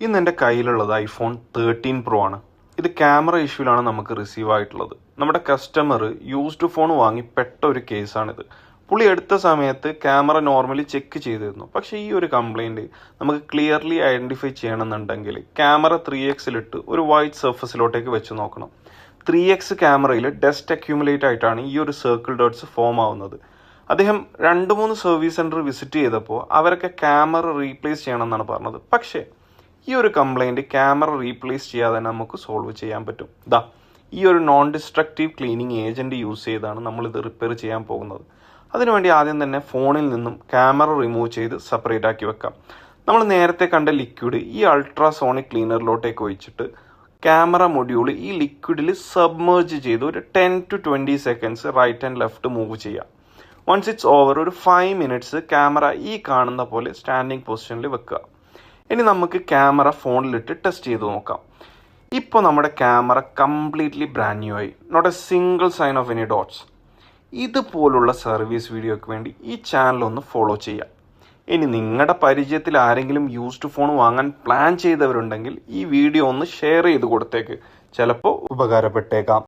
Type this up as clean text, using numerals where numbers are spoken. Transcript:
ഇന്ന് എൻ്റെ കയ്യിലുള്ളത് ഐഫോൺ 13 പ്രോ ആണ്. ഇത് ക്യാമറ ഇഷ്യൂലാണ് നമുക്ക് റിസീവ് ആയിട്ടുള്ളത്. നമ്മുടെ കസ്റ്റമർ യൂസ്ഡ് ഫോൺ വാങ്ങി പെട്ട ഒരു കേസാണിത്. പുള്ളി എടുത്ത സമയത്ത് ക്യാമറ നോർമലി ചെക്ക് ചെയ്തിരുന്നു. പക്ഷേ ഈ ഒരു കംപ്ലൈൻറ്റ് നമുക്ക് ക്ലിയർലി ഐഡൻറ്റിഫൈ ചെയ്യണമെന്നുണ്ടെങ്കിൽ ക്യാമറ 3x ഒരു വൈറ്റ് സർഫസിലോട്ടേക്ക് വെച്ച് നോക്കണം. 3x ക്യാമറയിൽ ഡസ്റ്റ് അക്യൂമുലേറ്റ് ആയിട്ടാണ് ഈ ഒരു സർക്കിൾ ഡോട്ട്സ് ഫോം ആവുന്നത്. അദ്ദേഹം 2-3 സർവീസ് സെൻറ്റർ വിസിറ്റ് ചെയ്തപ്പോൾ അവരൊക്കെ ക്യാമറ റീപ്ലേസ് ചെയ്യണമെന്നാണ് പറഞ്ഞത്. പക്ഷേ ഈ ഒരു കംപ്ലൈൻറ്റ് ക്യാമറ റീപ്ലേസ് ചെയ്യാതെ നമുക്ക് സോൾവ് ചെയ്യാൻ പറ്റും. ഈ ഒരു non destructive cleaning agent use ചെയ്താണ് നമ്മളിത് റിപ്പയർ ചെയ്യാൻ പോകുന്നത്. അതിനുവേണ്ടി ആദ്യം തന്നെ ഫോണിൽ നിന്നും ക്യാമറ റിമൂവ് ചെയ്ത് സെപ്പറേറ്റ് ആക്കി വെക്കാം. നമ്മൾ നേരത്തെ കണ്ട ലിക്വിഡ് ഈ അൾട്രാസോണിക് ക്ലീനറിലോട്ടേക്ക് ഒഴിച്ചിട്ട് ക്യാമറ മൊഡ്യൂൾ ഈ ലിക്വിഡിൽ സബ്മേർജ് ചെയ്ത് ഒരു 10 to 20 seconds right and left move ചെയ്യാം. വൺസ് ഇറ്റ്സ് ഓവർ ഒരു 5 minutes ക്യാമറ ഈ കാണുന്ന പോലെ സ്റ്റാൻഡിങ് പൊസിഷനിൽ വെക്കുക. ഇനി നമുക്ക് ക്യാമറ ഫോണിലിട്ട് ടെസ്റ്റ് ചെയ്ത് നോക്കാം. ഇപ്പോൾ നമ്മുടെ ക്യാമറ കംപ്ലീറ്റ്ലി ബ്രാൻഡ് ന്യൂ ആയി. Not a single sign of any dots. ഇതുപോലുള്ള സർവീസ് വീഡിയോയ്ക്ക് വേണ്ടി ഈ ചാനൽ ഒന്ന് ഫോളോ ചെയ്യാം. ഇനി നിങ്ങളുടെ പരിചയത്തിൽ ആരെങ്കിലും യൂസ്ഡ് ഫോൺ വാങ്ങാൻ പ്ലാൻ ചെയ്തവരുണ്ടെങ്കിൽ ഈ വീഡിയോ ഒന്ന് ഷെയർ ചെയ്ത് കൊടുത്തേക്ക്. ചിലപ്പോൾ ഉപകാരപ്പെട്ടേക്കാം.